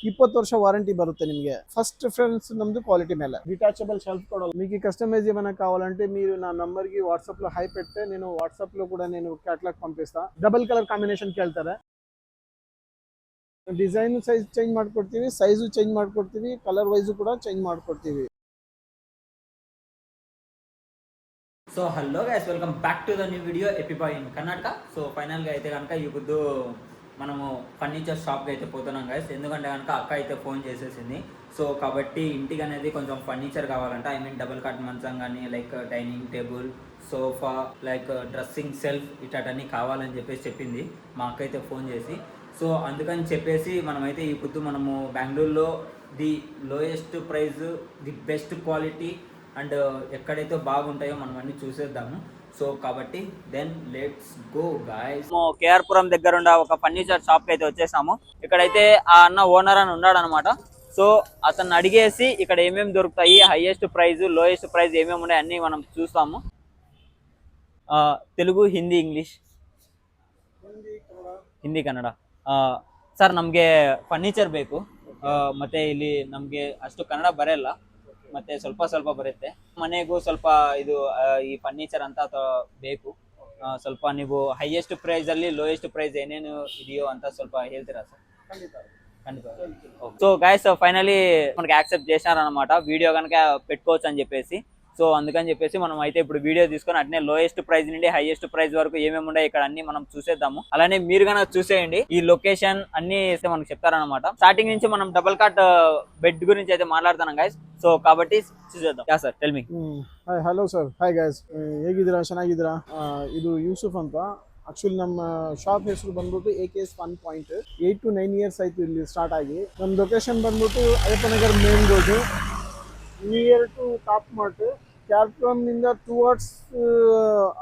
20 ವರ್ಷ warranty బರುತ್ತೆ నిಮಗೆ first preference నమ్దు quality ಮೇಲೆ detachable shelf కూడా మీకు కస్టమైజ్ ఏమైనా కావాలంటే మీరు నా నంబర్ కి వాట్సాప్ లో హై పెడితే నేను వాట్సాప్ లో కూడా నేను క్యాటలాగ్ పంపిస్తా డబుల్ కలర్ ಕಾಂಬಿನೇಷನ್ ಕೇಳ್ತಾರೆ ಡಿಸೈನ್ ಸೈಜ್ ಚೇಂಜ್ ಮಾಡ್ಕೊಡ್ತೀವಿ ಸೈಜು ಚೇಂಜ್ ಮಾಡ್ಕೊಡ್ತೀವಿ ಕಲರ್ ವೈಸ್ ಕೂಡ ಚೇಂಜ್ ಮಾಡ್ಕೊಡ್ತೀವಿ so hello guys welcome back to the new video AP boy in Karnataka. So ఫైనల్గా అయితే కనుక ఈ పొద్దు మనము ఫర్నిచర్ షాప్కి అయితే పోతున్నాం గైస్. ఎందుకంటే కనుక అక్క అయితే ఫోన్ చేసేసింది. సో కాబట్టి ఇంటికి అనేది కొంచెం ఫర్నిచర్ కావాలంట. ఐ మీన్ డబుల్ కాట్ మంచం కానీ like dining table sofa like dressing shelf ఇటన్నీ కావాలని చెప్పేసి చెప్పింది మా అక్క అయితే ఫోన్ చేసి. సో అందుకని చెప్పేసి మనమైతే ఈ పొద్దు మనము బెంగళూరులో the lowest price the best quality and ఎక్కడైతే బాగుంటాయో మనం అన్ని చూసేద్దాము. సో కాబట్టి then let's go guys. KR Puram దగ్గర ఉన్న ఒక ఫర్నిచర్ షాప్కి అయితే వచ్చేసాము. ఇక్కడైతే ఆ అన్న ఓనర్ అని ఉన్నాడు అనమాట. సో అతన్ని అడిగేసి ఇక్కడ ఏమేమి దొరుకుతాయి, హైయెస్ట్ ప్రైజ్ లోయెస్ట్ ప్రైజ్ ఏమేమి ఉన్నాయి అన్నీ మనం చూస్తాము. తెలుగు, ಹಿಂದಿ, ಇಂಗ್ಲೀಷ್, ಹಿಂದಿ, ಕನ್ನಡ. ಸರ್ ನಮಗೆ ಫರ್ನಿಚರ್ ಬೇಕು. ಮತ್ತೆ ಇಲ್ಲಿ ನಮಗೆ ಅಷ್ಟು ಕನ್ನಡ ಬರಲ್ಲ, ಮತ್ತೆ ಸ್ವಲ್ಪ ಸ್ವಲ್ಪ ಬರುತ್ತೆ. ಮನೆಗೂ ಸ್ವಲ್ಪ ಇದು ಈ ಫರ್ನಿಚರ್ ಅಂತ ಬೇಕು. ಸ್ವಲ್ಪ ನೀವು ಹೈಯೆಸ್ಟ್ ಪ್ರೈಸ್ ಅಲ್ಲಿ ಲೋಯೆಸ್ಟ್ ಪ್ರೈಸ್ ಏನೇನು ಇದೆಯೋ ಅಂತ ಸ್ವಲ್ಪ ಹೇಳ್ತೀರಾ ಸರ್? ఖండిత. సో గైస్ ఫైనలీ మనకి యాక్సెప్ట్ చేశారనమాట వీడియో కనుక పెట్టుకోవచ్చు అని చెప్పేసి. సో అందుకని చెప్పేసి మనం అయితే ఇప్పుడు వీడియో తీసుకొని అట్నే లోయెస్ట్ ప్రైస్ నుండి హైయెస్ట్ ప్రైస్ వరకు ఏమేమి ఉన్నాయి ఇక్కడ అన్ని మనం చూసేద్దాము. అలానే మీరు కనుక చూసేయండి, ఈ లొకేషన్ అన్ని మనకు చెప్తారనమాట. స్టార్టింగ్ నుంచి మనం డబుల్ కాట్ బెడ్ గురించి అయితే మాట్లాడుతున్నాం గైస్. సో కాబట్టి చూసేద్దాం. Yeah sir tell me. Hi hello sir. Hi guys, ಹೇಗಿದ್ದೀರಾ? ಚೆನ್ನಾಗಿದ್ದೀರಾ? ಇದು ಯೂಸುಫ್ ಅಂತ. ಆಕ್ಚುಲಿ ನಮ್ಮ ಶಾಪ್ ಹೆಸರು ಬಂದ್ಬಿಟ್ಟು AKS fun point. 8 to 9 years ಆಯ್ತು ಇಲ್ಲಿ ಸ್ಟಾರ್ಟ್ ಆಗಿ. ನಮ್ಮ ಲೊಕೇಶನ್ ಬಂದ್ಬಿಟ್ಟು Ayyappanagar main road near to top mart. KR Puram ನಿಂದ ಟುವರ್ಡ್ಸ್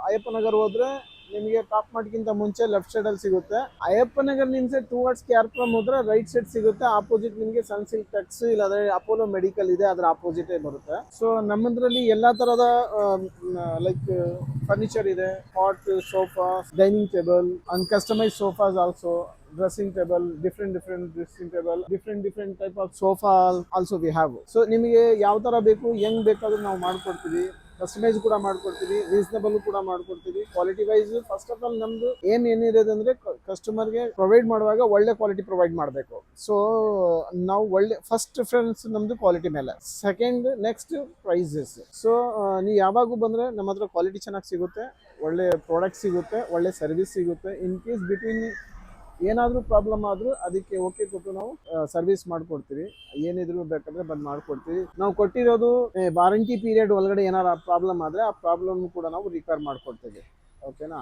ಅಯ್ಯಪ್ಪನಗರ್ ಹೋದ್ರೆ ನಿಮಗೆ ಟಾಪ್ ಮಾರ್ಟ್ಗಿಂತ ಮುಂಚೆ ಲೆಫ್ಟ್ ಸೈಡ್ ಅಲ್ಲಿ ಸಿಗುತ್ತೆ. ಅಯ್ಯಪ್ಪನಗರ್ ನಿಂದ ಟುವರ್ಡ್ಸ್ ಕ್ಯಾರ್ಪುರಂ ಹೋದ್ರೆ ರೈಟ್ ಸೈಡ್ ಸಿಗುತ್ತೆ. ಆಪೋಸಿಟ್ ನಿಮಗೆ ಸನ್ ಸಿಲ್ಕ್ ಟೆಕ್ಸ್ ಇಲ್ಲಾಂದ್ರೆ ಅಪೋಲೋ ಮೆಡಿಕಲ್ ಇದೆ, ಅದರ ಆಪೋಸಿಟ್ ಬರುತ್ತೆ. ಸೊ ನಮ್ಮದ್ರಲ್ಲಿ ಎಲ್ಲಾ ತರದ ಲೈಕ್ ಫರ್ನಿಚರ್ ಇದೆ. Hot sofa, dining table and customise sofas also, dressing table, different dressing table, different type of sofa also we have. So ನಿಮಗೆ ಯಾವ ತರ ಬೇಕು, ಹೆಂಗ್ ಬೇಕಾದ್ರೂ ನಾವು ಮಾಡ್ಕೊಡ್ತೀವಿ. ಕಸ್ಟಮೈಸ್ ಕೂಡ ಮಾಡ್ಕೊಡ್ತೀವಿ, ರೀಸನಬಲ್ ಕೂಡ ಮಾಡ್ಕೊಡ್ತೀವಿ. Quality wise first of all ನಮ್ದು ಏನಿರೋದು ಅಂದ್ರೆ ಕಸ್ಟಮರ್ಗೆ ಪ್ರೊವೈಡ್ ಮಾಡುವಾಗ ಒಳ್ಳೆ ಕ್ವಾಲಿಟಿ ಪ್ರೊವೈಡ್ ಮಾಡಬೇಕು. ಸೊ ನಾವು ಒಳ್ಳೆ ಫಸ್ಟ್ ಪ್ರಿಫರೆನ್ಸ್ ನಮ್ದು ಕ್ವಾಲಿಟಿ ಮೇಲೆ, ಸೆಕೆಂಡ್ ನೆಕ್ಸ್ಟ್ ಪ್ರೈಸಸ್. ಸೊ ನೀವು ಯಾವಾಗೂ ಬಂದ್ರೆ ನಮ್ಮ ಹತ್ರ ಕ್ವಾಲಿಟಿ ಚೆನ್ನಾಗಿ ಸಿಗುತ್ತೆ, ಒಳ್ಳೆ ಪ್ರಾಡಕ್ಟ್ ಸಿಗುತ್ತೆ, ಒಳ್ಳೆ ಸರ್ವಿಸ್ ಸಿಗುತ್ತೆ. ಇನ್ ಕೇಸ್ ಬಿಟ್ವೀನ್ ಏನಾದರೂ ಪ್ರಾಬ್ಲಮ್ ಆದರೂ ಅದಕ್ಕೆ ಓಕೆ ಕೊಟ್ಟು ನಾವು ಸರ್ವಿಸ್ ಮಾಡ್ಕೊಡ್ತೀವಿ. ಏನಿದ್ರು ಬೇಕಾದ್ರೆ ಬಂದು ಮಾಡ್ಕೊಡ್ತೀವಿ. ನಾವು ಕೊಟ್ಟಿರೋದು ವಾರಂಟಿ ಪೀರಿಯಡ್ ಒಳಗಡೆ ಏನಾರು ಪ್ರಾಬ್ಲಮ್ ಆದರೆ ಆ ಪ್ರಾಬ್ಲಮ್ ಕೂಡ ನಾವು ರಿಪೇರ್ ಮಾಡ್ಕೊಡ್ತೀವಿ. ಓಕೆನಾ?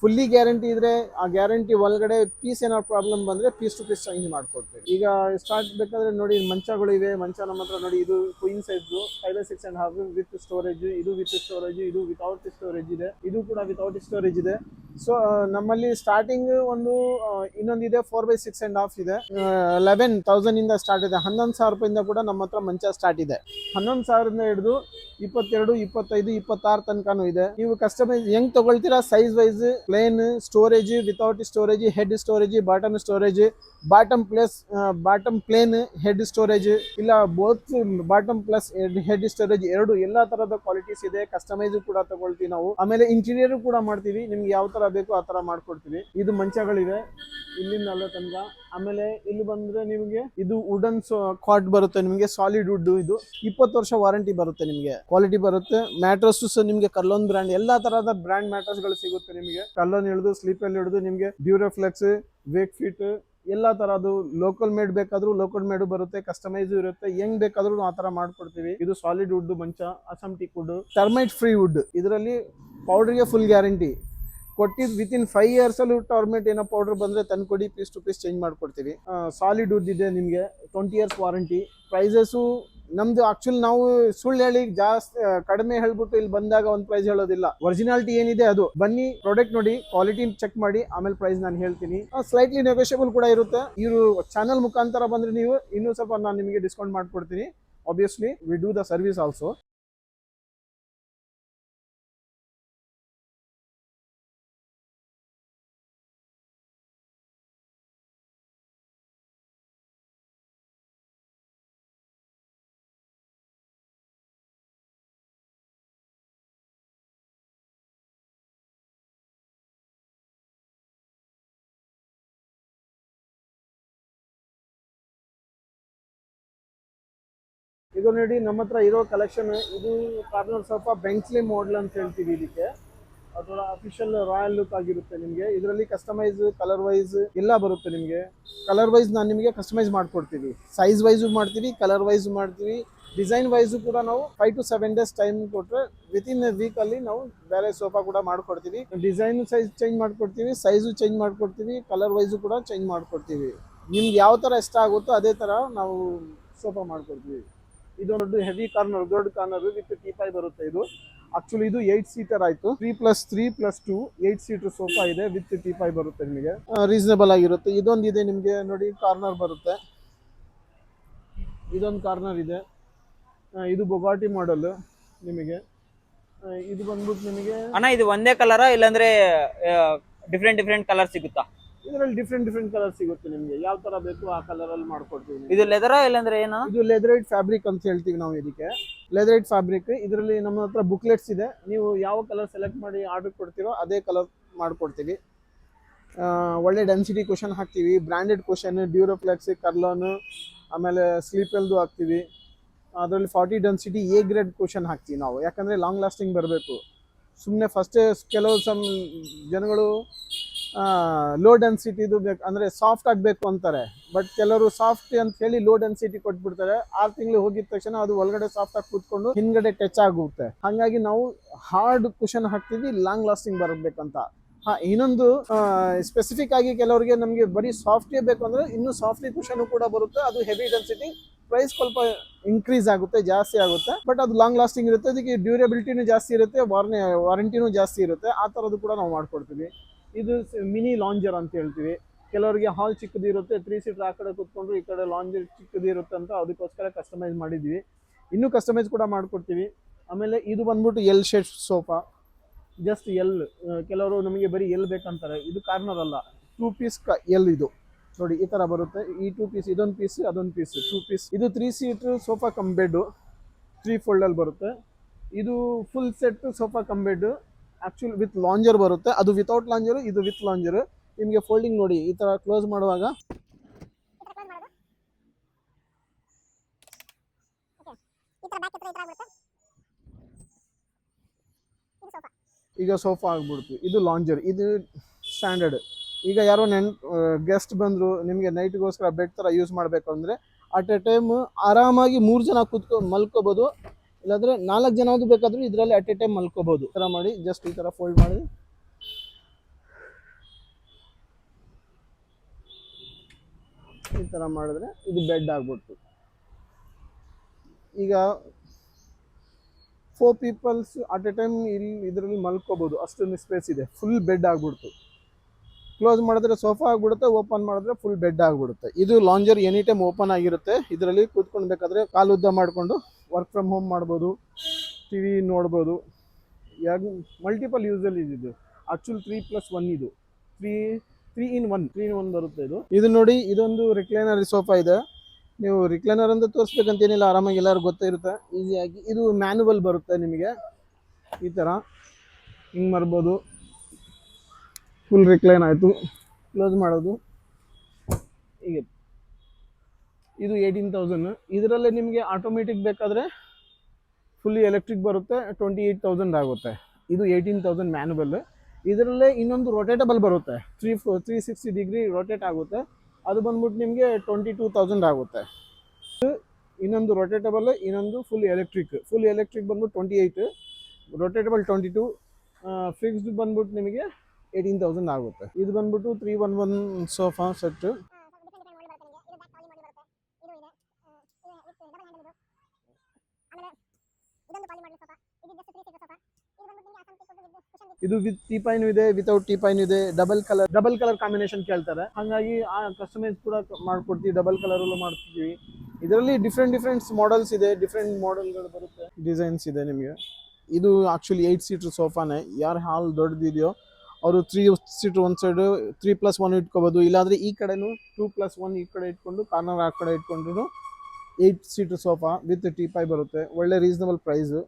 ಫುಲ್ಲಿ ಗ್ಯಾರಂಟಿ ಇದ್ರೆ ಆ ಗ್ಯಾರಂಟಿ ಒಳಗಡೆ ಪೀಸ್ ಏನಾದ್ರು ಪ್ರಾಬ್ಲಮ್ ಬಂದರೆ ಪೀಸ್ ಟು ಪೀಸ್ ಚೇಂಜ್ ಮಾಡ್ಕೊಡ್ತೀವಿ. ಈಗ ಸ್ಟಾರ್ಟ್ ಬೇಕಾದ್ರೆ ನೋಡಿ ಮಂಚಗಳು ಇವೆ. ಮಂಚ ನಮ್ಮ ಹತ್ರ ನೋಡಿ, ಇದು ಕ್ವೀನ್ ಸೈಜು 5/6.5 ವಿತ್ ಸ್ಟೋರೇಜ್, ಇದು ವಿತ್ ಸ್ಟೋರೇಜ್, ಇದು ವಿತೌಟ್ ಸ್ಟೋರೇಜ್ ಇದೆ, ಇದು ಕೂಡ ವಿತೌಟ್ ಸ್ಟೋರೇಜ್ ಇದೆ. ಸೊ ನಮ್ಮಲ್ಲಿ ಸ್ಟಾರ್ಟಿಂಗ್ ಒಂದು ಇನ್ನೊಂದಿದೆ 4/6.5 ಇದೆ. 11,000 ಇಂದ ಸ್ಟಾರ್ಟ್ ಇದೆ. 11,000 ರೂಪಾಯಿಂದ ಕೂಡ ನಮ್ಮ ಹತ್ರ ಮಂಚ ಸ್ಟಾರ್ಟ್ ಇದೆ. 11,000 ಹಿಡಿದು 22, 25, 26 ತನಕನೂ ಇದೆ. ನೀವು ಕಸ್ಟಮೈಸ್ ಹೆಂಗ್ ತಗೊಳ್ತೀರಾ size wise, plain, storage, without storage, head storage, bottom storage, bottom plain, head storage, ಇಲ್ಲ both bottom plus head storage ಎರಡು, ಎಲ್ಲಾ ತರದ ಕ್ವಾಲಿಟೀಸ್ ಇದೆ. ಕಸ್ಟಮೈಸ್ ಕೂಡ ತಗೊಳ್ತೀವಿ ನಾವು. ಆಮೇಲೆ ಇಂಟೀರಿಯರ್ ಕೂಡ ಮಾಡ್ತೀವಿ. ನಿಮ್ಗೆ ಯಾವ ತರ ಬೇಕು ಆ ತರ ಮಾಡ್ಕೊಡ್ತೀವಿ. ಇದು ಮಂಚಗಳಿವೆ ಇಲ್ಲಿಂದ ಅಲ್ಲ ತನಕ. ಆಮೇಲೆ ಇಲ್ಲಿ ಬಂದ್ರೆ ನಿಮಗೆ ಇದು ವುಡನ್ ಕಾಟ್ ಬರುತ್ತೆ. ನಿಮಗೆ ಸಾಲಿಡ್ ವುಡ್. ಇದು 20 ವರ್ಷ ವಾರಂಟಿ ಬರುತ್ತೆ. ನಿಮಗೆ ಕ್ವಾಲಿಟಿ ಬರುತ್ತೆ. ಮ್ಯಾಟ್ರಸ್ ನಿಮಗೆ ಕಲ್ಲೋನ್ ಬ್ರ್ಯಾಂಡ್, ಎಲ್ಲಾ ತರಹದ ಬ್ರ್ಯಾಂಡ್ ಮ್ಯಾಟ್ರಸ್ ಗಳು ಸಿಗುತ್ತೆ. ನಿಮಗೆ ಕಲ್ಲೋನ್ ಹಿಡಿದು ಸ್ಲೀಪಲ್ಲಿ ಹಿಡಿದು ನಿಮಗೆ ಡ್ಯೂರೋಫ್ಲೆಕ್ಸ್, ವೇಕ್ ಫಿಟ್, ಎಲ್ಲಾ ತರದ್ದು ಲೋಕಲ್ ಮೇಡ್ ಬೇಕಾದ್ರೂ ಲೋಕಲ್ ಮೇಡ್ ಬರುತ್ತೆ. ಕಸ್ಟಮೈಸ್ ಇರುತ್ತೆ. ಹೆಂಗ್ ಬೇಕಾದ್ರೂ ಆ ತರ ಮಾಡ್ಕೊಡ್ತೀವಿ. ಇದು ಸಾಲಿಡ್ ವುಡ್ ಮಂಚ, Assam teak wood, termite free wood. ಇದರಲ್ಲಿ ಪೌಡರ್ಗೆ ಫುಲ್ ಗ್ಯಾರಂಟಿ ಕೊಟ್ಟಿದ್ದು. ವಿತಿನ್ 5 years ಅಲ್ಲಿ ಟರ್ಮೈಟ್ ಏನೋ ಪೌಡರ್ ಬಂದ್ರೆ ತಂದು ಕೊಡಿ, ಪೀಸ್ ಟು ಪೀಸ್ ಚೇಂಜ್ ಮಾಡ್ಕೊಡ್ತೀವಿ. ಸಾಲಿಡ್ ವುಡ್ ಇದೆ ನಿಮಗೆ 20 years ವಾರಂಟಿ. ಪ್ರೈಸಸ್ಸು ನಮ್ದು ಆಕ್ಚುಲಿ ನಾವು ಸುಳ್ಳು ಹೇಳಿ ಜಾಸ್ತಿ ಕಡಿಮೆ ಹೇಳ್ಬಿಟ್ಟು ಇಲ್ಲಿ ಬಂದಾಗ ಒಂದು ಪ್ರೈಸ್ ಹೇಳೋದಿಲ್ಲ. ಒರಿಜಿನಾಲಿಟಿ ಏನಿದೆ ಅದು ಬನ್ನಿ, ಪ್ರಾಡಕ್ಟ್ ನೋಡಿ, ಕ್ವಾಲಿಟಿ ಚೆಕ್ ಮಾಡಿ, ಆಮೇಲೆ ಪ್ರೈಸ್ ನಾನು ಹೇಳ್ತೀನಿ. ಸ್ಲೈಟ್ಲಿ ನೆಗೋಷಿಯಬಲ್ ಕೂಡ ಇರುತ್ತೆ. ಇವರು ಚಾನಲ್ ಮುಖಾಂತರ ಬಂದ್ರೆ ನೀವು ಇನ್ನೂ ಸ್ವಲ್ಪ ನಾನು ನಿಮಗೆ ಡಿಸ್ಕೌಂಟ್ ಮಾಡ್ಕೊಡ್ತೀನಿ. Obviously we do the service also. ಈಗ ನೋಡಿ ನಮ್ಮ ಹತ್ರ ಇರೋ ಕಲೆಕ್ಷನ್ ಇದು ಕಾರ್ನರ್ ಸೋಫಾ ಬೆಂಕ್ಸ್ಲಿ ಮಾಡೆಲ್ ಅಂತ ಹೇಳ್ತೀವಿ ಇದಕ್ಕೆ. ಅದರ ಅಫಿಷಿಯಲ್ ರಾಯಲ್ ಲುಕ್ ಆಗಿರುತ್ತೆ ನಿಮಗೆ. ಇದರಲ್ಲಿ ಕಸ್ಟಮೈಸ್ ಕಲರ್ ವೈಸ್ ಎಲ್ಲ ಬರುತ್ತೆ ನಿಮಗೆ. ಕಲರ್ ವೈಸ್ ನಾನು ನಿಮಗೆ ಕಸ್ಟಮೈಸ್ ಮಾಡ್ಕೊಡ್ತೀವಿ, ಸೈಜ್ ವೈಸು ಮಾಡ್ತೀವಿ, ಕಲರ್ ವೈಸು ಮಾಡ್ತೀವಿ, ಡಿಸೈನ್ ವೈಸು ಕೂಡ ನಾವು 5 to 7 days ಟೈಮ್ ಕೊಟ್ಟರೆ ವಿತಿನ್ ವೀಕ್ ಅಲ್ಲಿ ನಾವು ಬೇರೆ ಸೋಫಾ ಕೂಡ ಮಾಡ್ಕೊಡ್ತೀವಿ. ಡಿಸೈನ್ ಸೈಜ್ ಚೇಂಜ್ ಮಾಡ್ಕೊಡ್ತೀವಿ, ಸೈಜು ಚೇಂಜ್ ಮಾಡ್ಕೊಡ್ತೀವಿ, ಕಲರ್ ವೈಸು ಕೂಡ ಚೇಂಜ್ ಮಾಡ್ಕೊಡ್ತೀವಿ. ನಿಮ್ಗೆ ಯಾವ ಥರ ಇಷ್ಟ ಆಗುತ್ತೋ ಅದೇ ಥರ ನಾವು ಸೋಫಾ ಮಾಡ್ಕೊಡ್ತೀವಿ. ಇದು ದೊಡ್ಡ ಹೆವಿ ಕಾರ್ನರ್, ದೊಡ್ಡ ಕಾರ್ನರ್ ವಿತ್ ಟೀಪಾಯ್ ಬರುತ್ತೆ. ಇದು ಆಕ್ಚುಲಿ ಇದು 8 ಸೀಟರ್ ಆಯಿತು. 3+3+2 8 ಸೀಟರ್ ಸೋಫಾ ಇದೆ ವಿತ್ ಟೀಪಾಯ್ ಬರುತ್ತೆ ನಿಮಗೆ. ರೀಸನಬಲ್ ಆಗಿರುತ್ತೆ. ಇದೊಂದು ಇದೆ ನಿಮಗೆ ನೋಡಿ, ಕಾರ್ನರ್ ಬರುತ್ತೆ. ಇದೊಂದು ಕಾರ್ನರ್ ಇದೆ. ಇದು ಬೊಗಾಟಿ ಮಾಡೆಲ್ ನಿಮಗೆ. ಇದು ಬಂದ್ಬಿಟ್ಟು ನಿಮಗೆ ಅಣ್ಣ ಇದು ಒಂದೇ ಕಲರಾ ಇಲ್ಲಾಂದ್ರೆ ಡಿಫ್ರೆಂಟ್ ಕಲರ್ ಸಿಗುತ್ತಾ? ಇದರಲ್ಲಿ ಡಿಫ್ರೆಂಟ್ ಕಲರ್ ಸಿಗುತ್ತೆ ನಿಮಗೆ. ಯಾವ ತರ ಬೇಕು ಆ ಕಲರ್ ಅಲ್ಲಿ ಮಾಡ್ಕೊಡ್ತೀವಿ. ಇದು ಲೆದರಾ ಇಲ್ಲಾಂದ್ರೆ ಏನು? ಇದು ಲೆದರೈಟ್ ಫ್ಯಾಬ್ರಿಕ್ ಅಂತ ಹೇಳ್ತೀವಿ ನಾವು ಇದಕ್ಕೆ. ಲೆದರೈಟ್ ಫ್ಯಾಬ್ರಿಕ್. ಇದರಲ್ಲಿ ನಮ್ಮ ಹತ್ರ ಬುಕ್ಲೆಟ್ಸ್ ಇದೆ. ನೀವು ಯಾವ ಕಲರ್ ಸೆಲೆಕ್ಟ್ ಮಾಡಿ ಆರ್ಡರ್ ಕೊಡ್ತೀರೋ ಅದೇ ಕಲರ್ ಮಾಡ್ಕೊಡ್ತೀವಿ. ಒಳ್ಳೆ ಡೆನ್ಸಿಟಿ ಕುಷನ್ ಹಾಕ್ತೀವಿ, ಬ್ರ್ಯಾಂಡೆಡ್ ಕುಷನ್, ಡ್ಯೂರೋಫ್ಲೆಕ್ಸ್, ಕರ್ಲಾನ್, ಆಮೇಲೆ ಸ್ಲೀಪೆಲ್ದು ಹಾಕ್ತೀವಿ. ಅದರಲ್ಲಿ 40 ಡೆನ್ಸಿಟಿ ಎ ಗ್ರೇಡ್ ಕುಷನ್ ಹಾಕ್ತೀವಿ ನಾವು, ಯಾಕಂದರೆ ಲಾಂಗ್ ಲಾಸ್ಟಿಂಗ್ ಬರಬೇಕು. ಸುಮ್ಮನೆ ಫಸ್ಟೇ ಕೆಲವು ಜನಗಳು ಲೋ ಡೆನ್ಸಿಟಿದು ಬೇಕು ಅಂದರೆ ಸಾಫ್ಟ್ ಆಗಬೇಕು ಅಂತಾರೆ. ಬಟ್ ಕೆಲವರು ಸಾಫ್ಟ್ ಅಂತ ಹೇಳಿ ಲೋ ಡೆನ್ಸಿಟಿ ಕೊಟ್ಬಿಡ್ತಾರೆ. 6 ತಿಂಗಳು ಹೋಗಿದ ತಕ್ಷಣ ಅದು ಒಳಗಡೆ ಸಾಫ್ಟ್ ಆಗಿ ಕೂತ್ಕೊಂಡು ಹಿಂದ್ಗಡೆ ಟಚ್ ಆಗುತ್ತೆ. ಹಾಗಾಗಿ ನಾವು ಹಾರ್ಡ್ ಕುಷನ್ ಹಾಕ್ತೀವಿ, ಲಾಂಗ್ ಲಾಸ್ಟಿಂಗ್ ಬರಬೇಕಂತ. ಇನ್ನೊಂದು ಸ್ಪೆಸಿಫಿಕ್ ಆಗಿ ಕೆಲವರಿಗೆ ನಮಗೆ ಬರೀ ಸಾಫ್ಟೇ ಬೇಕು ಅಂದರೆ ಇನ್ನೂ ಸಾಫ್ಟಿ ಕುಷನ್ ಕೂಡ ಬರುತ್ತೆ. ಅದು ಹೆವಿ ಡೆನ್ಸಿಟಿ, ಪ್ರೈಸ್ ಸ್ವಲ್ಪ ಇನ್ಕ್ರೀಸ್ ಆಗುತ್ತೆ, ಜಾಸ್ತಿ ಆಗುತ್ತೆ. ಬಟ್ ಅದು ಲಾಂಗ್ ಲಾಸ್ಟಿಂಗ್ ಇರುತ್ತೆ. ಅದಕ್ಕೆ ಡ್ಯೂರೇಬಿಲಿಟಿನೂ ಜಾಸ್ತಿ ಇರುತ್ತೆ, ವಾರಂಟಿನೂ ಜಾಸ್ತಿ ಇರುತ್ತೆ. ಆ ಥರದ್ದು ಕೂಡ ನಾವು ಮಾಡ್ಕೊಡ್ತೀವಿ. ಇದು ಮಿನಿ ಲಾಂಜರ್ ಅಂತ ಹೇಳ್ತೀವಿ. ಕೆಲವರಿಗೆ ಹಾಲ್ ಚಿಕ್ಕದಿರುತ್ತೆ, 3 ಸೀಟರ್ ಆ ಕಡೆ ಕೂತ್ಕೊಂಡ್ರು, ಈ ಕಡೆ ಲಾಂಜರ್ ಚಿಕ್ಕದಿರುತ್ತೆ ಅಂತ ಅದಕ್ಕೋಸ್ಕರ ಕಸ್ಟಮೈಸ್ ಮಾಡಿದ್ವಿ. ಇನ್ನೂ ಕಸ್ಟಮೈಸ್ ಕೂಡ ಮಾಡ್ಕೊಡ್ತೀವಿ. ಆಮೇಲೆ ಇದು ಬಂದ್ಬಿಟ್ಟು L shape sofa, just L. ಕೆಲವರು ನಮಗೆ ಬರೀ ಎಲ್ ಬೇಕಂತಾರೆ. ಇದು ಕಾರ್ನರ್ ಅಲ್ಲ, 2 ಪೀಸ್ ಎಲ್. ಇದು ನೋಡಿ ಈ ಥರ ಬರುತ್ತೆ. ಈ 2 ಪೀಸ್, ಇದೊಂದು ಪೀಸ್, ಅದೊಂದು ಪೀಸ್, 2 ಪೀಸ್. ಇದು 3 ಸೀಟರ್ ಸೋಫಾ ಕಮ್ ಬೆಡ್, 3 ಫೋಲ್ಡಲ್ಲಿ ಬರುತ್ತೆ. ಇದು full set sofa cum bed. Actually with lounger ಬರುತ್ತೆ. ಅದು ವಿತೌಟ್ ಲಾಂಜರು, ಇದು ವಿತ್ ಲಾಂಜರು. ನಿಮಗೆ ಫೋಲ್ಡಿಂಗ್ ನೋಡಿ ಈ ಥರ ಕ್ಲೋಸ್ ಮಾಡುವಾಗ ಈಗ ಸೋಫಾ ಆಗ್ಬಿಡ್ತು. ಇದು ಲಾಂಜರ್, ಇದು ಸ್ಟ್ಯಾಂಡರ್ಡ್. ಈಗ ಯಾರೋ ಗೆಸ್ಟ್ ಬಂದರು, ನಿಮಗೆ ನೈಟ್ಗೋಸ್ಕರ ಬೆಡ್ ಥರ ಯೂಸ್ ಮಾಡಬೇಕು ಅಂದರೆ ಅಟ್ ಎ ಟೈಮ್ ಆರಾಮಾಗಿ 3 ಜನ ಮಲ್ಕೋಬೋದು. ಇಲ್ಲಾಂದರೆ 4 ಜನ ಬೇಕಾದರೂ ಇದರಲ್ಲಿ ಅಟ್ ಎ ಟೈಮ್ ಮಲ್ಕೋಬೋದು. ಈ ಥರ ಮಾಡಿ ಜಸ್ಟ್ ಈ ಥರ ಫೋಲ್ಡ್ ಮಾಡಿ ಈ ಥರ ಮಾಡಿದ್ರೆ ಇದು ಬೆಡ್ ಆಗ್ಬಿಡ್ತು. ಈಗ 4 ಪೀಪಲ್ಸ್ ಅಟ್ ಎ ಟೈಮ್ ಇದರಲ್ಲಿ ಮಲ್ಕೋಬೋದು, ಅಷ್ಟೊಂದು ಸ್ಪೇಸ್ ಇದೆ. ಫುಲ್ ಬೆಡ್ ಆಗ್ಬಿಡ್ತು. ಕ್ಲೋಸ್ ಮಾಡಿದ್ರೆ ಸೋಫಾ ಆಗ್ಬಿಡುತ್ತೆ, ಓಪನ್ ಮಾಡಿದ್ರೆ ಫುಲ್ ಬೆಡ್ ಆಗ್ಬಿಡುತ್ತೆ. ಇದು ಲಾಂಜರ್ ಎನಿ ಟೈಮ್ ಓಪನ್ ಆಗಿರುತ್ತೆ. ಇದರಲ್ಲಿ ಕೂತ್ಕೊಳ್ಬೇಕಾದ್ರೆ ಕಾಲು ಉದ್ದ ಮಾಡಿಕೊಂಡು ವರ್ಕ್ ಫ್ರಮ್ ಹೋಮ್ ಮಾಡ್ಬೋದು, TV ನೋಡ್ಬೋದು. ಮಲ್ಟಿಪಲ್ ಯೂಸಲ್ಲಿ ಇದು. ಆ್ಯಕ್ಚುಲಿ 3+1 ಇದು 3 in 1 ಬರುತ್ತೆ ಇದು. ಇದು ನೋಡಿ, ಇದೊಂದು ರಿಕ್ಲೈನರ್ ಸೋಫಾ ಇದೆ. ನೀವು ರಿಕ್ಲೈನರ್ ಅಂತ ತೋರಿಸ್ಬೇಕಂತೇನಿಲ್ಲ, ಆರಾಮಾಗಿ ಎಲ್ಲರೂ ಗೊತ್ತೇ ಇರುತ್ತೆ ಈಸಿಯಾಗಿ. ಇದು ಮ್ಯಾನುವಲ್ ಬರುತ್ತೆ ನಿಮಗೆ. ಈ ಥರ ಹಿಂಗೆ ಮಾಡ್ಬೋದು. ಫುಲ್ ರಿಕ್ಲೈನ್ ಆಯಿತು, ಕ್ಲೋಸ್ ಮಾಡೋದು ಹೀಗೆ. ಇದು 18,000. ಇದರಲ್ಲೇ ನಿಮಗೆ ಆಟೋಮೆಟಿಕ್ ಬೇಕಾದರೆ ಫುಲ್ಲಿ ಎಲೆಕ್ಟ್ರಿಕ್ ಬರುತ್ತೆ, 28,000 ಆಗುತ್ತೆ. ಇದು 18,000 ಮ್ಯಾನುವಲ್. ಇದರಲ್ಲೇ ಇನ್ನೊಂದು ರೊಟೇಟಬಲ್ ಬರುತ್ತೆ, 360 ಡಿಗ್ರಿ ರೊಟೇಟ್ ಆಗುತ್ತೆ. ಅದು ಬಂದ್ಬಿಟ್ಟು ನಿಮಗೆ 22,000 ಆಗುತ್ತೆ. ಇನ್ನೊಂದು ರೊಟೇಟಬಲ್, ಇನ್ನೊಂದು ಫುಲ್ ಎಲೆಕ್ಟ್ರಿಕ್ ಬಂದ್ಬಿಟ್ಟು 28, ರೊಟೇಟಬಲ್ 22, ಫಿಕ್ಸ್ಡ್ ಬಂದ್ಬಿಟ್ಟು ನಿಮಗೆ 18,000 ಆಗುತ್ತೆ. ಇದು ಬಂದ್ಬಿಟ್ಟು 311 ಸೋಫಾ ಸೆಟ್. ಇದು ವಿತ್ ಟೀಪಾಯ್ನೂ ಇದೆ, ವಿತೌಟ್ ಟೀಪಾಯ್ನೂ ಇದೆ. ಡಬಲ್ ಕಲರ್ ಕಾಂಬಿನೇಷನ್ ಕೇಳ್ತಾರೆ, ಹಾಗಾಗಿ ಆ ಕಸ್ಟಮೈಸ್ ಕೂಡ ಮಾಡ್ಕೊಡ್ತೀವಿ. ಡಬಲ್ ಕಲರಲ್ಲೂ ಮಾಡ್ತಿದ್ದೀವಿ. ಇದರಲ್ಲಿ ಡಿಫ್ರೆಂಟ್ ಮಾಡೆಲ್ಸ್ ಇದೆ, ಡಿಫ್ರೆಂಟ್ ಮಾಡೆಲ್ಗಳು ಬರುತ್ತೆ, ಡಿಸೈನ್ಸ್ ಇದೆ ನಿಮಗೆ. ಇದು ಆ್ಯಕ್ಚುಲಿ 8 ಸೀಟರ್ ಸೋಫಾನೇ. ಯಾರು ಹಾಲ್ ದೊಡ್ಡದಿದೆಯೋ ಅವರು 3 ಸೀಟರ್ ಒಂದು ಸೈಡು 3+1 ಇಟ್ಕೋಬೋದು. ಇಲ್ಲಾಂದರೆ ಈ ಕಡೆನೂ 2+1 ಈ ಕಡೆ ಇಟ್ಕೊಂಡು ಕಾರ್ನರ್ ಆ ಕಡೆ ಇಟ್ಕೊಂಡು 8 ಸೀಟರ್ ಸೋಫಾ ವಿತ್ ಟೀಪಾಯ್ ಬರುತ್ತೆ. ಒಳ್ಳೆ ರೀಸನಬಲ್ ಪ್ರೈಸು.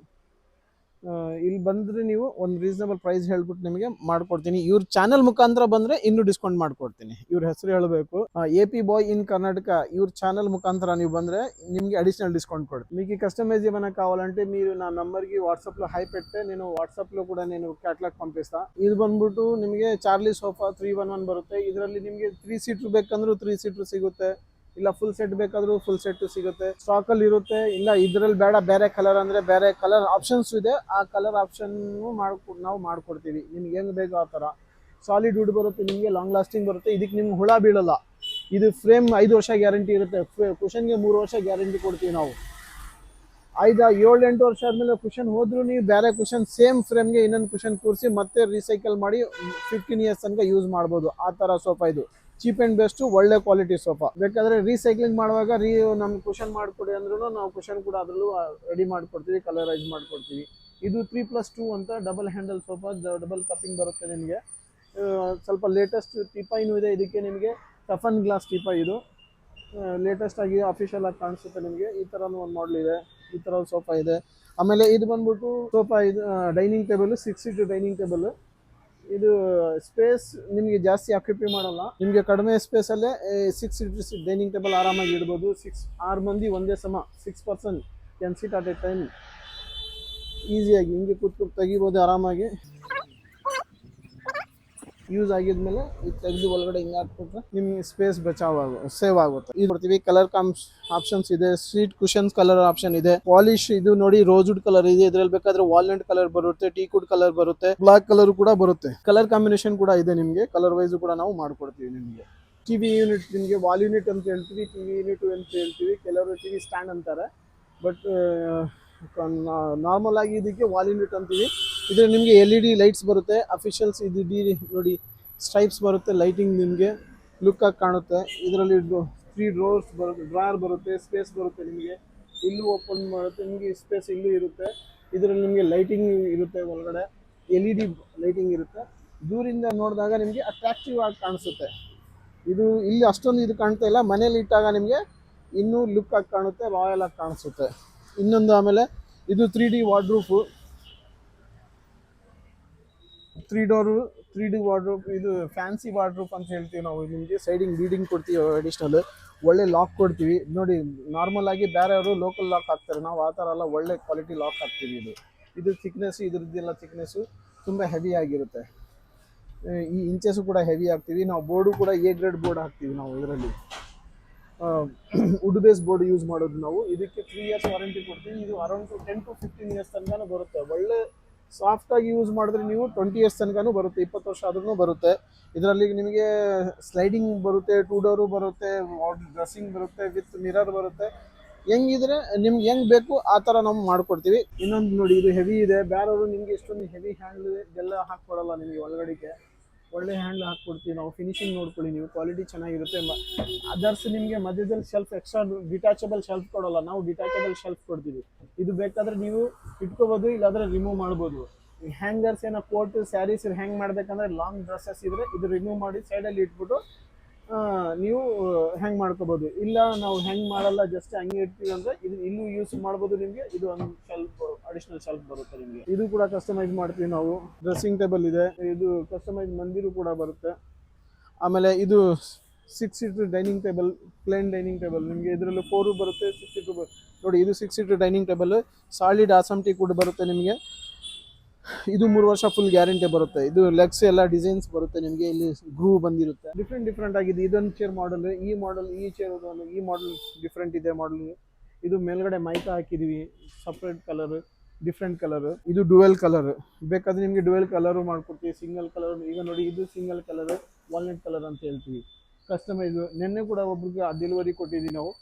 ಇಲ್ಲಿ ಬಂದರೆ ನೀವು ಒಂದು ರೀಸನಬಲ್ ಪ್ರೈಸ್ ಹೇಳ್ಬಿಟ್ಟು ನಿಮಗೆ ಮಾಡ್ಕೊಡ್ತೀನಿ. ಇವ್ರ ಚಾನಲ್ ಮುಖಾಂತರ ಬಂದರೆ ಇನ್ನೂ ಡಿಸ್ಕೌಂಟ್ ಮಾಡ್ಕೊಡ್ತೀನಿ. ಇವ್ರ ಹೆಸರು ಹೇಳಬೇಕು, AP బాయ్ ఇన్ కర్ణాటక. ఇవ్వర్ ఛానల్ ముఖాంతర ನೀವು ಬಂದರೆ నిಮಗೆ అడిషనల్ డిస్కౌంట్ కొడుతుంది. మీకు కస్టమైజ్ ఏమైనా కావాలంటే మీరు నా నంబర్కి వాట్సాప్లో హై పెడితే నేను వాట్సాప్లో కూడా నేను ಕ್ಯಾಟ್ಲಾಗ್ పంపిస్తా. ಇದು ಬಂದ್ಬಿಟ್ಟು ನಿಮಗೆ ಚಾರ್ಲಿ ಸೋಫಾ 311 ಬರುತ್ತೆ. ಇದರಲ್ಲಿ ನಿಮಗೆ 3 ಸೀಟರ್ ಬೇಕಂದ್ರೂ 3 ಸೀಟರ್ ಸಿಗುತ್ತೆ, ಇಲ್ಲ ಫುಲ್ ಸೆಟ್ ಬೇಕಾದ್ರೂ ಫುಲ್ ಸೆಟ್ ಸಿಗುತ್ತೆ, ಸ್ಟಾಕ್ ಅಲ್ಲಿ ಇರುತ್ತೆ. ಇಲ್ಲ ಇದ್ರಲ್ಲಿ ಬೇಡ ಬೇರೆ ಕಲರ್ ಅಂದ್ರೆ ಬೇರೆ ಕಲರ್ ಆಪ್ಷನ್ಸ್ ಇದೆ, ಆ ಕಲರ್ ಆಪ್ಷನ್ ನಾವು ಮಾಡ್ಕೊಡ್ತೀವಿ ನಿಮ್ಗೆ ಹೆಂಗ್ ಬೇಕೋ ಆ ತರ. ಸಾಲಿಡ್ ವುಡ್ ಬರುತ್ತೆ, ನಿಮಗೆ ಲಾಂಗ್ ಲಾಸ್ಟಿಂಗ್ ಬರುತ್ತೆ. ಇದಕ್ಕೆ ನಿಮ್ಗೆ ಹುಳ ಬೀಳಲ್ಲ. ಇದು ಫ್ರೇಮ್ 5 ವರ್ಷ ಗ್ಯಾರಂಟಿ ಇರುತ್ತೆ, ಕುಷನ್ಗೆ 3 ವರ್ಷ ಗ್ಯಾರಂಟಿ ಕೊಡ್ತೀವಿ ನಾವು. 7-8 ವರ್ಷ ಆದ್ಮೇಲೆ ಕುಷನ್ ಹೋದ್ರು ನೀವು ಬೇರೆ ಕುಷನ್ ಸೇಮ್ ಫ್ರೇಮ್ಗೆ ಇನ್ನೊಂದು ಕುಷನ್ ಕೂರಿಸಿ ಮತ್ತೆ ರೀಸೈಕಲ್ ಮಾಡಿ 15 ಇಯರ್ಸ್ ತನಕ ಯೂಸ್ ಮಾಡ್ಬೋದು. ಆ ತರ ಸೋಫಾ ಇದು ಚೀಪ್ ಅಂಡ್ ಬೆಸ್ಟ್, ಒಳ್ಳೆ ಕ್ವಾಲಿಟಿ ಸೋಫಾ. ಬೇಕಾದ್ರೆ ರೀಸೈಕ್ಲಿಂಗ್ ಮಾಡುವಾಗ ನಮ್ಗೆ ಕುಷನ್ ಮಾಡಿಕೊಡಿ ಅಂದ್ರೂ ನಾವು ಕುಷನ್ ಕೂಡ ಅದರಲ್ಲೂ ರೆಡಿ ಮಾಡ್ಕೊಡ್ತೀವಿ, ಕಲರೈಸ್ ಮಾಡ್ಕೊಡ್ತೀವಿ. ಇದು 3+2 ಅಂತ double handle sofa, double cupping ಬರುತ್ತೆ ನಿಮಗೆ. ಸ್ವಲ್ಪ ಲೇಟೆಸ್ಟ್ ಟಿಪಾಯಿನೂ ಇದೆ ಇದಕ್ಕೆ. ನಿಮಗೆ ಟಫನ್ ಗ್ಲಾಸ್ ಟಿಪಾಯ್ ಇದು ಲೇಟೆಸ್ಟ್ ಆಗಿ ಅಫಿಷಿಯಲ್ ಆಗಿ ಕಾಣಿಸುತ್ತೆ ನಿಮಗೆ. ಈ ಥರನೂ ಒಂದು ಮಾಡಲ್ ಇದೆ, ಈ ಥರ ಸೋಫಾ ಇದೆ. ಆಮೇಲೆ ಇದು ಬಂದ್ಬಿಟ್ಟು ಸೋಫಾ, ಇದು dining table, 6 seater dining table. ಇದು ಸ್ಪೇಸ್ ನಿಮಗೆ ಜಾಸ್ತಿ ಆಕ್ಯುಪೈ ಮಾಡಲ್ಲ, ನಿಮಗೆ ಕಡಿಮೆ ಸ್ಪೇಸಲ್ಲೇ 6 ಸೀಟರ್ ಡೈನಿಂಗ್ ಟೇಬಲ್ ಆರಾಮಾಗಿ ಇಡ್ಬೋದು. 6 ಮಂದಿ ಒಂದೇ ಸಮ 6 person can sit at A time ಈಸಿಯಾಗಿ ಹಿಂಗೆ ಕೂತ್ಕೊಂಡು ತೆಗಿಬೋದು ಆರಾಮಾಗಿ. ಯೂಸ್ ಆಗಿದ್ಮೇಲೆ ಇದು ತೆಗೆದು ಒಳಗಡೆ ಹಿಂಗೆ ಹಾಕ್ಬಿಟ್ರೆ ನಿಮಗೆ ಸ್ಪೇಸ್ ಸೇವ್ ಆಗುತ್ತೆ. ಇದು ಕೊಡ್ತೀವಿ. ಕಲರ್ ಆಪ್ಷನ್ಸ್ ಇದೆ, ಸೀಟ್ ಕುಷನ್ಸ್ ಕಲರ್ ಆಪ್ಷನ್ ಇದೆ. ಪಾಲಿಶ್ ಇದು ನೋಡಿ ರೋಸ್ವುಡ್ ಕಲರ್ ಇದೆ, ಇದ್ರಲ್ಲಿ ಬೇಕಾದ್ರೆ ವಾಲ್ನಟ್ ಕಲರ್ ಬರುತ್ತೆ, ಟೀಕ್ವುಡ್ ಕಲರ್ ಬರುತ್ತೆ, ಬ್ಲಾಕ್ ಕಲರ್ ಕೂಡ ಬರುತ್ತೆ. ಕಲರ್ ಕಾಂಬಿನೇಷನ್ ಕೂಡ ಇದೆ ನಿಮಗೆ, ಕಲರ್ ವೈಸ್ ಕೂಡ ನಾವು ಮಾಡ್ಕೊಡ್ತೀವಿ ನಿಮಗೆ. ಟಿವಿ ಯೂನಿಟ್ ನಿಮಗೆ ವಾಲ್ ಯೂನಿಟ್ ಅಂತ ಹೇಳ್ತೀವಿ, ಟಿವಿ ಯೂನಿಟ್ ಅಂತ ಹೇಳ್ತೀವಿ, ಕೆಲವರು ಟಿವಿ ಸ್ಟ್ಯಾಂಡ್ ಅಂತಾರೆ. ಬಟ್ ನಾರ್ಮಲ್ ಆಗಿ ಇದಕ್ಕೆ ವಾಲ್ ಯೂನಿಟ್ ಅಂತೀವಿ. ಇದ್ರೆ ನಿಮಗೆ LED ಲೈಟ್ಸ್ ಬರುತ್ತೆ, ಅಫಿಷಿಯಲ್ಸ್ ಇದು ನೋಡಿ ಸ್ಟ್ರೈಪ್ಸ್ ಬರುತ್ತೆ, ಲೈಟಿಂಗ್ ನಿಮಗೆ ಲುಕ್ ಆಗಿ ಕಾಣುತ್ತೆ. ಇದರಲ್ಲಿ 3 ಡ್ರಾರ್ಸ್ ಬರುತ್ತೆ, ಡ್ರಾಯರ್ ಬರುತ್ತೆ, ಸ್ಪೇಸ್ ಬರುತ್ತೆ ನಿಮಗೆ. ಇಲ್ಲೂ ಓಪನ್ ಮಾಡುತ್ತೆ, ನಿಮಗೆ ಸ್ಪೇಸ್ ಇಲ್ಲೂ ಇರುತ್ತೆ. ಇದರಲ್ಲಿ ನಿಮಗೆ ಲೈಟಿಂಗ್ ಇರುತ್ತೆ, ಒಳಗಡೆ LED ಲೈಟಿಂಗ್ ಇರುತ್ತೆ. ದೂರಿಂದ ನೋಡಿದಾಗ ನಿಮಗೆ ಅಟ್ರಾಕ್ಟಿವ್ ಆಗಿ ಕಾಣಿಸುತ್ತೆ. ಇದು ಇಲ್ಲಿ ಅಷ್ಟೊಂದು ಇದು ಕಾಣ್ತಾ ಇಲ್ಲ, ಮನೇಲಿ ಇಟ್ಟಾಗ ನಿಮಗೆ ಇನ್ನೂ ಲುಕ್ ಆಗಿ ಕಾಣುತ್ತೆ, ರಾಯಲ್ ಆಗಿ ಕಾಣಿಸುತ್ತೆ. ಇನ್ನೊಂದು ಆಮೇಲೆ ಇದು 3D ವಾರ್ಡ್ರೂಫು, 3D ವಾರ್ಡ್ರೂಫ್. ಇದು ಫ್ಯಾನ್ಸಿ ವಾರ್ಡ್ರೂಫ್ ಅಂತ ಹೇಳ್ತೀವಿ ನಾವು. ನಿಮಗೆ ಸೈಡಿಂಗ್ ಲೀಡಿಂಗ್ ಕೊಡ್ತೀವಿ, ಅಡಿಷ್ನಲ್ ಒಳ್ಳೆ ಲಾಕ್ ಕೊಡ್ತೀವಿ. ನೋಡಿ ನಾರ್ಮಲ್ ಆಗಿ ಬೇರೆಯವರು ಲೋಕಲ್ ಲಾಕ್ ಹಾಕ್ತಾರೆ, ನಾವು ಆ ಥರ ಎಲ್ಲ ಒಳ್ಳೆ ಕ್ವಾಲಿಟಿ ಲಾಕ್ ಹಾಕ್ತೀವಿ. ಇದು ಥಿಕ್ನೆಸ್, ಇದ್ರದ್ದೆಲ್ಲ ಥಿಕ್ನೆಸ್ಸು ತುಂಬ ಹೆವಿ ಆಗಿರುತ್ತೆ. ಈ ಇಂಚಸ್ಸು ಕೂಡ ಹೆವಿ ಹಾಕ್ತೀವಿ ನಾವು. ಬೋರ್ಡು ಕೂಡ A ಗ್ರೇಡ್ ಬೋರ್ಡ್ ಹಾಕ್ತೀವಿ ನಾವು. ಇದರಲ್ಲಿ ವುಡ್ ಬೇಸ್ ಬೋರ್ಡ್ ಯೂಸ್ ಮಾಡೋದು ನಾವು. ಇದಕ್ಕೆ 3 ಇಯರ್ಸ್ ವಾರಂಟಿ ಕೊಡ್ತೀವಿ. ಇದು ಅರೌಂಡ್ 10 to 15 ಇಯರ್ಸ್ ತನಕ ಬರುತ್ತೆ. ಒಳ್ಳೆ ಸಾಫ್ಟಾಗಿ ಯೂಸ್ ಮಾಡಿದ್ರೆ ನೀವು 20 ಇಯರ್ಸ್ ತನಕ ಬರುತ್ತೆ, 20 ವರ್ಷ ಆದ್ರೂ ಬರುತ್ತೆ. ಇದರಲ್ಲಿ ನಿಮಗೆ ಸ್ಲೈಡಿಂಗ್ ಬರುತ್ತೆ, 2 ಡೋರು ಬರುತ್ತೆ, ಡ್ರೆಸ್ಸಿಂಗ್ ಬರುತ್ತೆ, ವಿತ್ ಮಿರರ್ ಬರುತ್ತೆ. ಹೆಂಗಿದ್ರೆ ನಿಮ್ಗೆ ಹೆಂಗ್ ಬೇಕು ಆ ಥರ ನಾವು ಮಾಡ್ಕೊಡ್ತೀವಿ. ಇನ್ನೊಂದು ನೋಡಿ, ಇದು ಹೆವಿ ಇದೆ. ಬೇರೆಯವರು ನಿಮಗೆ ಎಷ್ಟೊಂದು ಹೆವಿ ಹ್ಯಾಂಡ್ ಇದೆಲ್ಲ ಹಾಕ್ಕೊಡಲ್ಲ ನಿಮಗೆ. ಒಳಗಡೆಗೆ ಒಳ್ಳೆ ಹ್ಯಾಂಡ್ ಹಾಕ್ಕೊಡ್ತೀವಿ ನಾವು. ಫಿನಿಶಿಂಗ್ ನೋಡ್ಕೊಳ್ಳಿ ನೀವು, ಕ್ವಾಲಿಟಿ ಚೆನ್ನಾಗಿರುತ್ತೆ. ಅದರ್ಸ್ ನಿಮಗೆ ಮಧ್ಯದಲ್ಲಿ ಶೆಲ್ಫ್ ಎಕ್ಸ್ಟ್ರಾ ಡಿಟ್ಯಾಚಬಲ್ ಶೆಲ್ಫ್ ಕೊಡೋಲ್ಲ, ನಾವು ಡಿಟ್ಯಾಚಬಲ್ ಶೆಲ್ಫ್ ಕೊಡ್ತೀವಿ. ಇದು ಬೇಕಾದ್ರೆ ನೀವು ಇಟ್ಕೋಬೋದು, ಇಲ್ಲಾಂದ್ರೆ ರಿಮೂವ್ ಮಾಡ್ಬೋದು. ಹ್ಯಾಂಗರ್ಸ್ ಏನೋ ಕೋಟ್ ಸ್ಯಾರೀಸ್ ಹ್ಯಾಂಗ್ ಮಾಡ್ಬೇಕಂದ್ರೆ ಲಾಂಗ್ ಡ್ರೆಸ್ಸಸ್ ಇದ್ರೆ ಇದು ರಿಮೂವ್ ಮಾಡಿ ಸೈಡಲ್ಲಿ ಇಟ್ಬಿಟ್ಟು ನೀವು ಹ್ಯಾಂಗ್ ಮಾಡ್ಕೋಬೋದು. ಇಲ್ಲ ನಾವು ಹ್ಯಾಂಗ್ ಮಾಡಲ್ಲ, ಜಸ್ಟ್ ಹಂಗೆ ಇಡ್ತೀವಿ ಅಂದರೆ ಇದು ಇಲ್ಲೂ ಯೂಸ್ ಮಾಡ್ಬೋದು ನಿಮಗೆ. ಇದು ಒಂದು ಶೆಲ್ಫ್, ಅಡಿಷನಲ್ ಶೆಲ್ಫ್ ಬರುತ್ತೆ ನಿಮಗೆ. ಇದು ಕೂಡ ಕಸ್ಟಮೈಸ್ ಮಾಡ್ತೀವಿ ನಾವು. ಡ್ರೆಸ್ಸಿಂಗ್ ಟೇಬಲ್ ಇದೆ, ಇದು ಕಸ್ಟಮೈಸ್ ಮಂದಿರು ಕೂಡ ಬರುತ್ತೆ. ಆಮೇಲೆ ಇದು 6 seater dining table, plain dining table ನಿಮಗೆ. ಇದರಲ್ಲಿ 4 ಬರುತ್ತೆ, 6 ಸೀಟರ್ ನೋಡಿ. ಇದು 6 seater dining table, solid Assam teak ಕೂಡ ಬರುತ್ತೆ ನಿಮಗೆ. ಇದು 3 ವರ್ಷ ಫುಲ್ ಗ್ಯಾರಂಟಿ ಬರುತ್ತೆ. ಇದು ಲೆಗ್ಸ್ ಎಲ್ಲ ಡಿಸೈನ್ಸ್ ಬರುತ್ತೆ ನಿಮಗೆ. ಇಲ್ಲಿ ಗ್ರೂ ಬಂದಿರುತ್ತೆ, ಡಿಫ್ರೆಂಟ್ ಆಗಿದೆ. ಇದೊಂದು ಚೇರ್ ಮಾಡಲ್, ಈ ಚೇರ್ ಈ ಮಾಡಲ್ ಡಿಫ್ರೆಂಟ್ ಇದೆ ಮಾಡಲ್. ಇದು ಮೇಲ್ಗಡೆ ಮೈಕಾ ಹಾಕಿದೀವಿ, ಸಪ್ರೇಟ್ ಕಲರ್, ಡಿಫ್ರೆಂಟ್ ಕಲರ್. ಇದು ಡುವೆಲ್ ಕಲರ್, ಬೇಕಾದ್ರೆ ನಿಮಗೆ ಡುವೆಲ್ ಕಲರು ಮಾಡ್ಕೊಡ್ತೀವಿ. ಸಿಂಗಲ್ ಕಲರ್ ಈಗ ನೋಡಿ, ಇದು ಸಿಂಗಲ್ ಕಲರ್, ವಾಲ್ನಟ್ ಕಲರ್ ಅಂತ ಹೇಳ್ತೀವಿ. ಕಸ್ಟಮೈಸು ನಿನ್ನೆ ಕೂಡ ಒಬ್ರಿಗೆ ಡೆಲಿವರಿ ಕೊಟ್ಟಿದ್ದೀವಿ ನಾವು.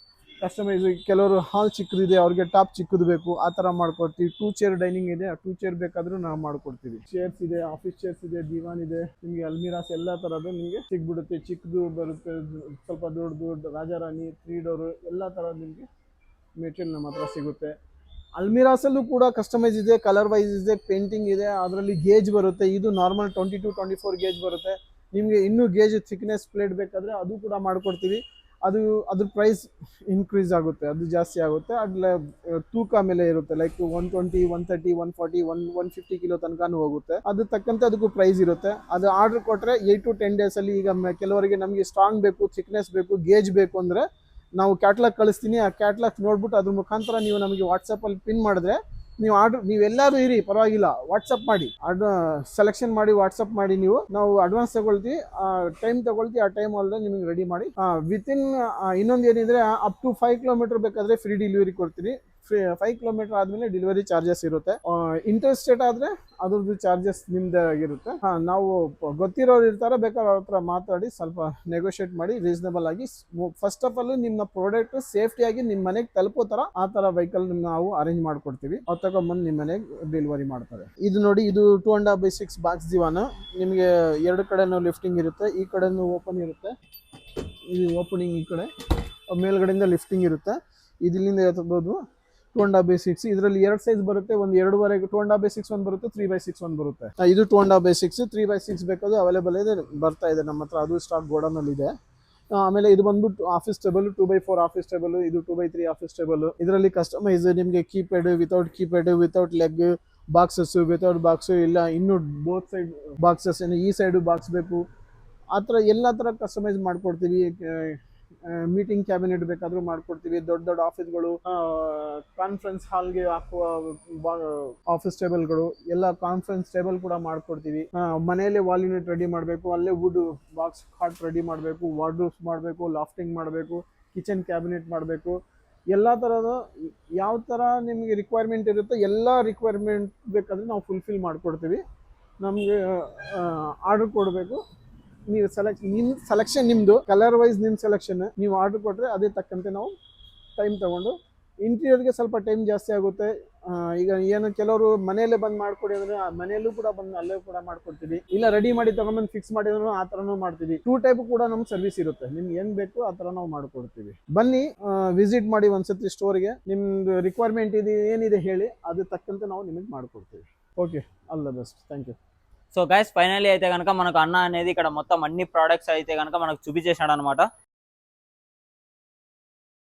ಕಸ್ಟಮೈಸು ಕೆಲವರು ಹಾಲ್ ಚಿಕ್ಕದಿದೆ, ಅವ್ರಿಗೆ ಟಾಪ್ ಚಿಕ್ಕದು ಬೇಕು, ಆ ಥರ ಮಾಡ್ಕೊಡ್ತೀವಿ. 2 ಚೇರ್ ಡೈನಿಂಗ್ ಇದೆ, ಆ 2 ಚೇರ್ ಬೇಕಾದರೂ ನಾವು ಮಾಡ್ಕೊಡ್ತೀವಿ. ಚೇರ್ಸ್ ಇದೆ, ಆಫೀಸ್ ಚೇರ್ಸ್ ಇದೆ, ದಿವಾನ್ ಇದೆ, ನಿಮಗೆ ಅಲ್ಮಿರಾಸ್ ಎಲ್ಲ ಥರದ್ದು ನಿಮಗೆ ಸಿಗ್ಬಿಡುತ್ತೆ. ಚಿಕ್ಕದು ಬರುತ್ತೆ, ಸ್ವಲ್ಪ ದೊಡ್ಡದು, ರಾಜಾರಾಣಿ, 3 ಡೋರು ಎಲ್ಲ ಥರದ್ದು ನಿಮಗೆ ಮೆಟೀರಿಯಲ್ ನಮ್ಮ ಹತ್ರ ಸಿಗುತ್ತೆ. ಅಲ್ಮಿರಾಸಲ್ಲೂ ಕೂಡ ಕಸ್ಟಮೈಸ್ ಇದೆ, ಕಲರ್ ವೈಸ್ ಇದೆ, ಪೇಂಟಿಂಗ್ ಇದೆ. ಅದರಲ್ಲಿ ಗೇಜ್ ಬರುತ್ತೆ. ಇದು ನಾರ್ಮಲ್ 22-24 ಗೇಜ್ ಬರುತ್ತೆ. ನಿಮಗೆ ಇನ್ನೂ ಗೇಜ್ ಥಿಕ್ನೆಸ್ ಪ್ಲೇಟ್ ಬೇಕಾದರೆ ಅದು ಕೂಡ ಮಾಡ್ಕೊಡ್ತೀವಿ. ಅದ್ರ ಪ್ರೈಸ್ ಇನ್ಕ್ರೀಸ್ ಆಗುತ್ತೆ, ಅದು ಜಾಸ್ತಿ ಆಗುತ್ತೆ. ಅದ್ಲ ತೂಕ ಮೇಲೆ ಇರುತ್ತೆ, ಲೈಕ್ 120, 130, 140, 150 ಕಿಲೋ ತನಕನೂ ಹೋಗುತ್ತೆ. ಅದು ತಕ್ಕಂತೆ ಅದಕ್ಕೂ ಪ್ರೈಸ್ ಇರುತ್ತೆ. ಅದು ಆರ್ಡರ್ ಕೊಟ್ಟರೆ 8 to 10 days ಅಲ್ಲಿ. ಈಗ ಕೆಲವರಿಗೆ ನಮಗೆ ಸ್ಟ್ರಾಂಗ್ ಬೇಕು, ಥಿಕ್ನೆಸ್ ಬೇಕು, ಗೇಜ್ ಬೇಕು ಅಂದರೆ ನಾವು ಕ್ಯಾಟ್ಲಾಗ್ ಕಳಿಸ್ತೀನಿ. ಆ ಕ್ಯಾಟ್ಲಾಗ್ ನೋಡ್ಬಿಟ್ಟು ಅದ್ರ ಮುಖಾಂತರ ನೀವು ನಮಗೆ ವಾಟ್ಸಪ್ಪಲ್ಲಿ ಪಿನ್ ಮಾಡಿದ್ರೆ ನೀವೆಲ್ಲರೂ ಇರಿ, ಪರವಾಗಿಲ್ಲ, ವಾಟ್ಸಪ್ ಮಾಡಿ, ಸೆಲೆಕ್ಷನ್ ಮಾಡಿ ವಾಟ್ಸಪ್ ಮಾಡಿ. ನಾವು ಅಡ್ವಾನ್ಸ್ ತಗೊಳ್ತೀವಿ, ಟೈಮ್ ತಗೊಳ್ತೀವಿ. ಆ ಟೈಮ್ ಅಲ್ಲದೆ ನಿಮಗೆ ರೆಡಿ ಮಾಡಿ ವಿತಿನ್. ಇನ್ನೊಂದು ಏನಿದ್ರೆ ಅಪ್ ಟು 5 kilometer ಬೇಕಾದ್ರೆ ಫ್ರೀ ಡೆಲಿವರಿ ಕೊಡ್ತೀನಿ. 5 kilometer ಆದ್ಮೇಲೆ ಡೆಲಿವರಿ ಚಾರ್ಜಸ್ ಇರುತ್ತೆ. ಇಂಟರ್ ಸ್ಟೇಟ್ ಆದ್ರೆ ಅದ್ರದ್ದು ಚಾರ್ಜಸ್ ನಿಮ್ದೇ ಆಗಿರುತ್ತೆ. ನಾವು ಗೊತ್ತಿರೋರು ಇರ್ತಾರೆ, ಬೇಕಾದ್ರೆ ಅವ್ರ ಹತ್ರ ಮಾತಾಡಿ ಸ್ವಲ್ಪ ನೆಗೋಷಿಯೇಟ್ ಮಾಡಿ ರೀಸನಬಲ್ ಆಗಿ. ಫಸ್ಟ್ ಆಫ್ ಆಲ್ ನಿಮ್ಮ ಪ್ರಾಡಕ್ಟ್ ಸೇಫ್ಟಿಯಾಗಿ ನಿಮ್ಮ ಮನೆಗೆ ತಲುಪೋ ತರ ಆ ತರ ವೆಹಿಕಲ್ ನಾವು ಅರೇಂಜ್ ಮಾಡ್ಕೊಡ್ತೀವಿ. ಅವ್ರು ತಗೊಂಡ್ಬಂದು ನಿಮ್ಮ ಮನೆಗೆ ಡೆಲಿವರಿ ಮಾಡ್ತಾರೆ. ಇದು ನೋಡಿ, ಇದು 2.5x ಬಾಕ್ಸ್ ದಿವಾನ. ನಿಮಗೆ ಎರಡು ಕಡೆನೂ ಲಿಫ್ಟಿಂಗ್ ಇರುತ್ತೆ, ಈ ಕಡೆನೂ ಓಪನ್ ಇರುತ್ತೆ. ಇದು ಓಪನಿಂಗ್ ಈ ಕಡೆ, ಮೇಲ್ಗಡೆಯಿಂದ ಲಿಫ್ಟಿಂಗ್ ಇರುತ್ತೆ. ಇದರಿಂದ ಎತ್ತಬಹುದು. 2.5x ಇದರಲ್ಲಿ 2 ಸೈಜ್ ಬರುತ್ತೆ. ಒಂದು 2.5 2.5x ಒಂದು ಬರುತ್ತೆ, 3x ಒಂದು ಬರುತ್ತೆ. ಇದು 2.5x 3x ಬೇಕಾದ್ರೆ ಅವೈಲೇಬಲ್ ಇದೆ, ಬರ್ತಾ ಇದೆ ನಮ್ಮ ಹತ್ರ. ಅದು ಸ್ಟಾಕ್ ಗೋಡನಲ್ಲಿ ಇದೆ. ಆಮೇಲೆ ಇದು ಬಂದ್ಬಿಟ್ಟು office table, 2x4 office table, ಇದು 2x3 ಆಫೀಸ್ ಟೇಬಲ್. ಇದರಲ್ಲಿ ಕಸ್ಟಮೈಸ್ ನಿಮಗೆ keypad, without keypad, without leg boxes, without box, ಇಲ್ಲ ಇನ್ನು ಬೋತ್ ಸೈಡ್ ಬಾಕ್ಸಸ್, ಈ ಸೈಡು ಬಾಕ್ಸ್ ಬೇಕು, ಆ ಥರ ಎಲ್ಲ ಥರ ಕಸ್ಟಮೈಸ್ ಮಾಡ್ಕೊಡ್ತೀವಿ. ಮೀಟಿಂಗ್ ಕ್ಯಾಬಿನೆಟ್ ಬೇಕಾದರೂ ಮಾಡ್ಕೊಡ್ತೀವಿ. ದೊಡ್ಡ ದೊಡ್ಡ ಆಫೀಸ್ಗಳು, ಕಾನ್ಫರೆನ್ಸ್ ಹಾಲ್ಗೆ ಹಾಕುವ ಆಫೀಸ್ ಟೇಬಲ್ಗಳು, ಎಲ್ಲ ಕಾನ್ಫರೆನ್ಸ್ ಟೇಬಲ್ ಕೂಡ ಮಾಡ್ಕೊಡ್ತೀವಿ. ಮನೆಯಲ್ಲೇ ವಾಲ್ ಯೂನಿಟ್ ರೆಡಿ ಮಾಡಬೇಕು, ಅಲ್ಲೇ ವುಡ್ ಬಾಕ್ಸ್ ಕಾಟ್ ರೆಡಿ ಮಾಡಬೇಕು, ವಾರ್ಡ್ರೋಬ್ಸ್ ಮಾಡಬೇಕು, ಲಾಫ್ಟಿಂಗ್ ಮಾಡಬೇಕು, ಕಿಚನ್ ಕ್ಯಾಬಿನೆಟ್ ಮಾಡಬೇಕು. ಎಲ್ಲ ಥರದ ಯಾವ ಥರ ನಿಮಗೆ ರಿಕ್ವೈರ್ಮೆಂಟ್ ಇರುತ್ತೆ, ಎಲ್ಲ ರಿಕ್ವೈರ್ಮೆಂಟ್ ಬೇಕಾದರೆ ನಾವು ಫುಲ್ಫಿಲ್ ಮಾಡಿಕೊಡ್ತೀವಿ. ನಮಗೆ ಆರ್ಡರ್ ಕೊಡಬೇಕು. ನೀವು ಸೆಲೆಕ್ಷನ್ ನಿಮ್ಮದು, ಕಲರ್ ವೈಸ್ ನಿಮ್ಮ ಸೆಲೆಕ್ಷನ್. ನೀವು ಆರ್ಡರ್ ಕೊಟ್ಟರೆ ಅದೇ ತಕ್ಕಂತೆ ನಾವು ಟೈಮ್ ತೊಗೊಂಡು. ಇಂಟೀರಿಯರ್ಗೆ ಸ್ವಲ್ಪ ಟೈಮ್ ಜಾಸ್ತಿ ಆಗುತ್ತೆ. ಈಗ ಏನು ಕೆಲವರು ಮನೆಯಲ್ಲೇ ಬಂದು ಮಾಡಿಕೊಡಿ ಅಂದರೆ ಮನೆಯಲ್ಲೂ ಕೂಡ ಬಂದು ಅಲ್ಲೇ ಕೂಡ ಮಾಡ್ಕೊಡ್ತೀವಿ. ಇಲ್ಲ ರೆಡಿ ಮಾಡಿ ತೊಗೊಂಬಂದು ಫಿಕ್ಸ್ ಮಾಡಿದ್ರು ಆ ಥರನೂ ಮಾಡ್ತೀವಿ. 2 ಟೈಪ್ ಕೂಡ ನಮ್ಮ ಸರ್ವಿಸ್ ಇರುತ್ತೆ. ನಿಮ್ಗೆ ಏನು ಬೇಕು ಆ ಥರ ನಾವು ಮಾಡಿಕೊಡ್ತೀವಿ. ಬನ್ನಿ, ವಿಸಿಟ್ ಮಾಡಿ ಒಂದ್ಸತಿ ಸ್ಟೋರ್ಗೆ. ನಿಮ್ಮದು ರಿಕ್ವೈರ್ಮೆಂಟ್ ಏನಿದೆ ಹೇಳಿ, ಅದು ತಕ್ಕಂತೆ ನಾವು ನಿಮಗೆ ಮಾಡಿಕೊಡ್ತೀವಿ. Okay, all the best, thank you. So guys finally అయితే కనుక మనకు అన్న అనేది ఇక్కడ మొత్తం అన్ని ప్రోడక్ట్స్ అయితే కనుక మనకు చూపించేసాడు అనమాట.